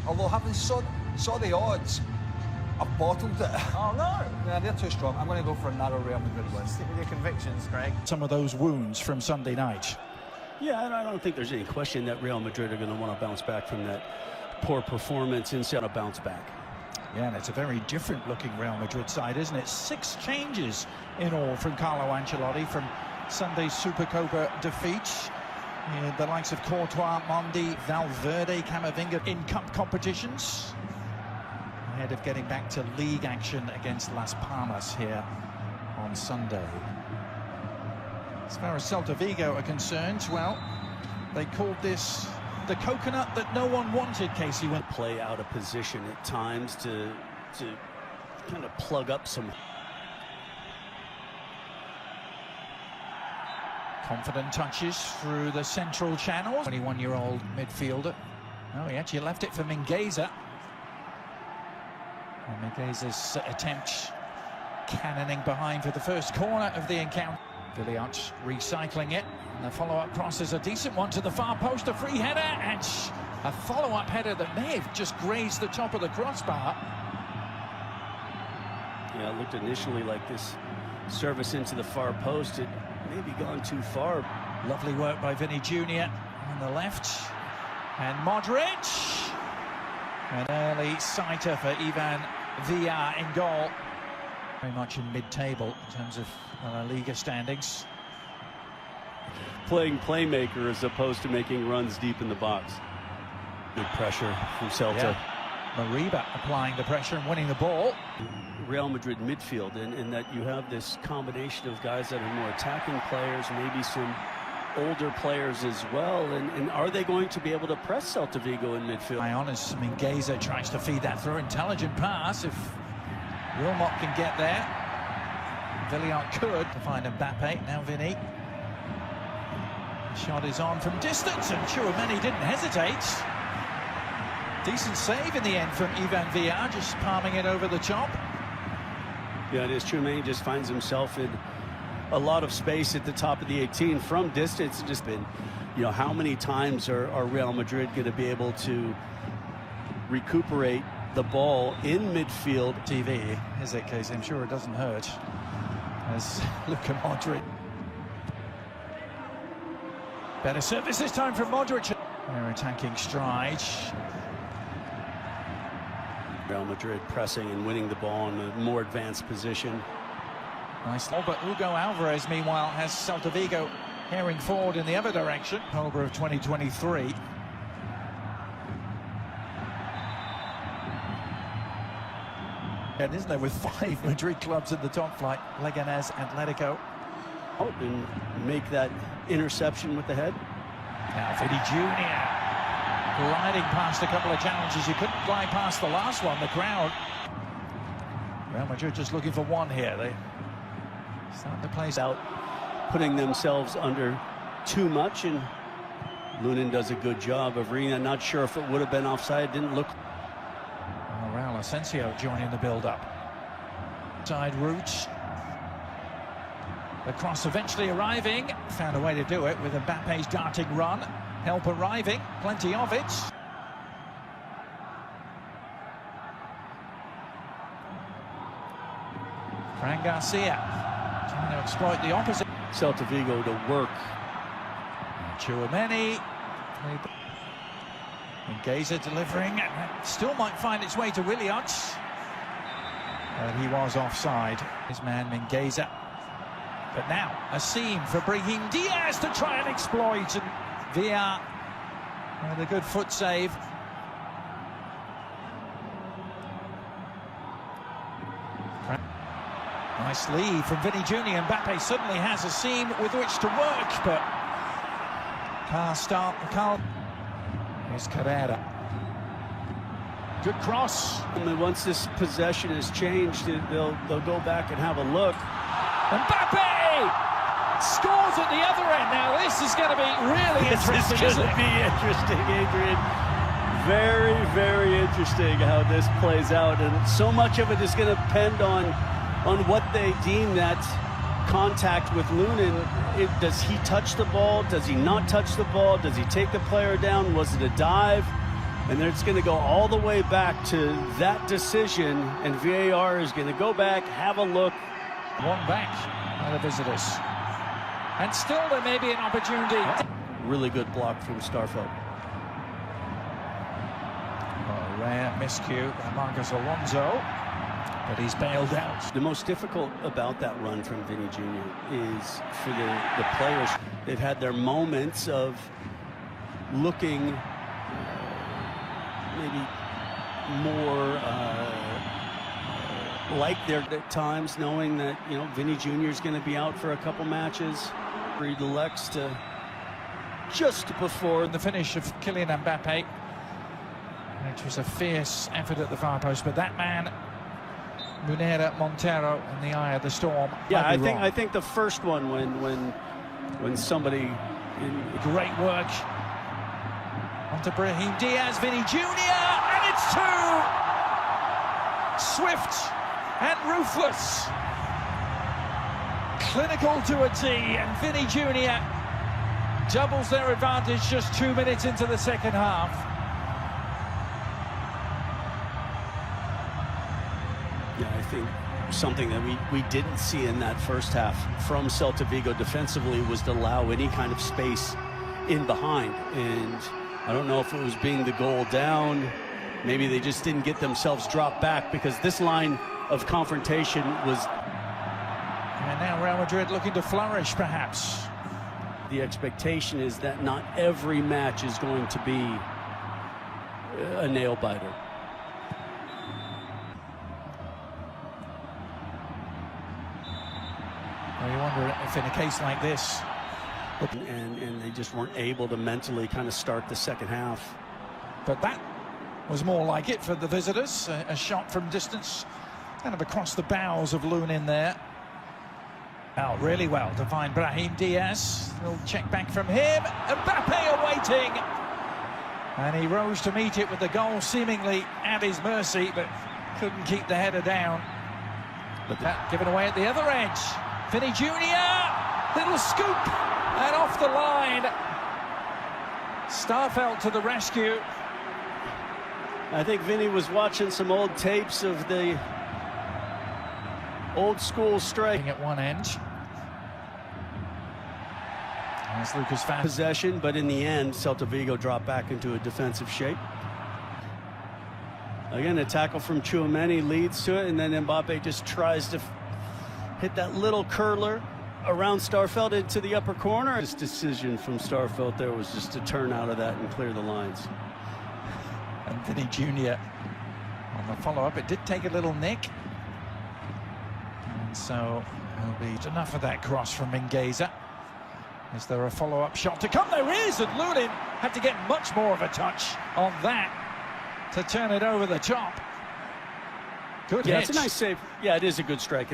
Although having saw the odds, I've bottled it. Oh, no. Yeah, they're too strong. I'm going to go for a narrow Real Madrid win. Stick with your convictions, Craig. Some of those wounds from Sunday night. Yeah, and I don't think there's any question that Real Madrid are going to want to bounce back from that poor performance and set a bounce back. Yeah, and it's a very different looking Real Madrid side, isn't it? 6 changes in all from Carlo Ancelotti from Sunday's Supercopa defeat. The likes of Courtois, Mondi, Valverde, Camavinga in cup competitions, ahead of getting back to league action against Las Palmas here on Sunday. As far as Celta Vigo are concerned, well, they called this the coconut that no one wanted, Casey. Went Play out of position at times to kind of plug up some. Confident touches through the central channel. 21-year-old midfielder. Oh, he actually left it for Mingueza. And Mingueza's attempt cannoning behind for the first corner of the encounter. Villiot recycling it. And the follow-up cross is a decent one to the far post. A free header and a follow-up header that may have just grazed the top of the crossbar. Yeah, it looked initially like this service into the far post. It maybe gone too far. Lovely work by Vinny Jr. on the left. And Modric. An early sighter for Ivan Villar in goal. Very much in mid-table in terms of La Liga standings. Playing playmaker as opposed to making runs deep in the box. Good pressure from Celta. Yeah. Mariba applying the pressure and winning the ball. Real Madrid midfield, and that you have this combination of guys that are more attacking players, maybe some older players as well, and are they going to be able to press Celta Vigo in midfield? Ionis Mingueza tries to feed that through. Intelligent pass if Wilmot can get there. Villiot could to find Mbappe. Now Vinny. Shot is on from distance, and Tchouaméni didn't hesitate. Decent save in the end from Ivan Villar, just palming it over the top. Yeah, it is. Tchouaméni just finds himself in a lot of space at the top of the 18 from distance. It's just been, you know, how many times are Real Madrid going to be able to recuperate the ball in midfield? TV, is it, Casey? I'm sure it doesn't hurt. As Luka Modric. Better service this time from Modric. They're attacking stride. Real Madrid pressing and winning the ball in a more advanced position. Nice. Oh, but Hugo Alvarez, meanwhile, has Celta Vigo herring forward in the other direction. October of 2023. And isn't there, with 5 Madrid clubs in the top flight? Leganés, Atletico. Oh, and make that interception with the head. Now Vinny Jr. gliding past a couple of challenges. You couldn't glide past the last one, the crowd. Real Madrid just looking for one here. They start the place out, putting themselves under too much, and Lunin does a good job of reading. I'm not sure if it would have been offside. Didn't look. Raul Asensio joining the build-up. Side route. The cross eventually arriving. Found a way to do it with Mbappe's darting run. Help arriving, plenty of it. Fran Garcia trying to exploit the opposite. Celta Vigo to work. Tchouaméni. Mingueza delivering. Still might find its way to Williot. But he was offside. His man Mingueza. But now a seam for Brahim Diaz to try and exploit, and Villar with a good foot save. Nice lead from Vinny Jr. Mbappe suddenly has a seam with which to work, but Carl. Here's Carrera. Good cross. And once this possession is changed, they'll go back and have a look. Mbappe scores at the other end. Now this is going to be really interesting. This is going to be interesting, Adrian. Very, very interesting how this plays out, and so much of it is going to depend on what they deem that contact with Lunin. Does he touch the ball? Does he not touch the ball? Does he take the player down? Was it a dive? And then it's going to go all the way back to that decision, and VAR is going to go back, have a look. One back by the visitors. And still there may be an opportunity. Really good block from Starfelt. Oh, rare miscue by Marcos Alonso, but he's bailed out. The most difficult about that run from Vinny Jr. is for the players. They've had their moments of looking maybe more like they're at times, knowing that, you know, Vinny Jr. is going to be out for a couple matches. Read elects to just before the finish of Kylian Mbappe, which was a fierce effort at the far post, but that man, Munera Montero, in the eye of the storm. Yeah, I think the first one when somebody great work onto Brahim Diaz, Vinny Jr., and it's two! Swift and ruthless. Clinical to a T, and Vinny Jr. doubles their advantage just 2 minutes into the second half. Yeah, I think something that we didn't see in that first half from Celta Vigo defensively was to allow any kind of space in behind. And I don't know if it was being the goal down. Maybe they just didn't get themselves dropped back, because this line of confrontation was... And now Real Madrid looking to flourish, perhaps. The expectation is that not every match is going to be a nail-biter. Well, you wonder if in a case like this... And they just weren't able to mentally kind of start the second half. But that was more like it for the visitors. A shot from distance, kind of across the bows of Lunin there. Out really well to find Brahim Diaz. Little check back from him. Mbappe awaiting. And he rose to meet it with the goal seemingly at his mercy, but couldn't keep the header down. But that given away at the other edge. Vinny Jr. Little scoop. And off the line. Starfelt to the rescue. I think Vinny was watching some old tapes of the old school strike at one end. As Lucas found possession, but in the end, Celta Vigo dropped back into a defensive shape. Again, a tackle from Tchouaméni leads to it, and then Mbappe just tries to hit that little curler around Starfelt into the upper corner. This decision from Starfelt there was just to turn out of that and clear the lines. And Vinny Jr. on the follow-up. It did take a little nick. And so it'll be enough of that cross from Mingueza. Is there a follow-up shot to come? There is, and Lunin had to get much more of a touch on that to turn it over the top. Good hit. Yeah, it's a nice save. Yeah, it is a good strike.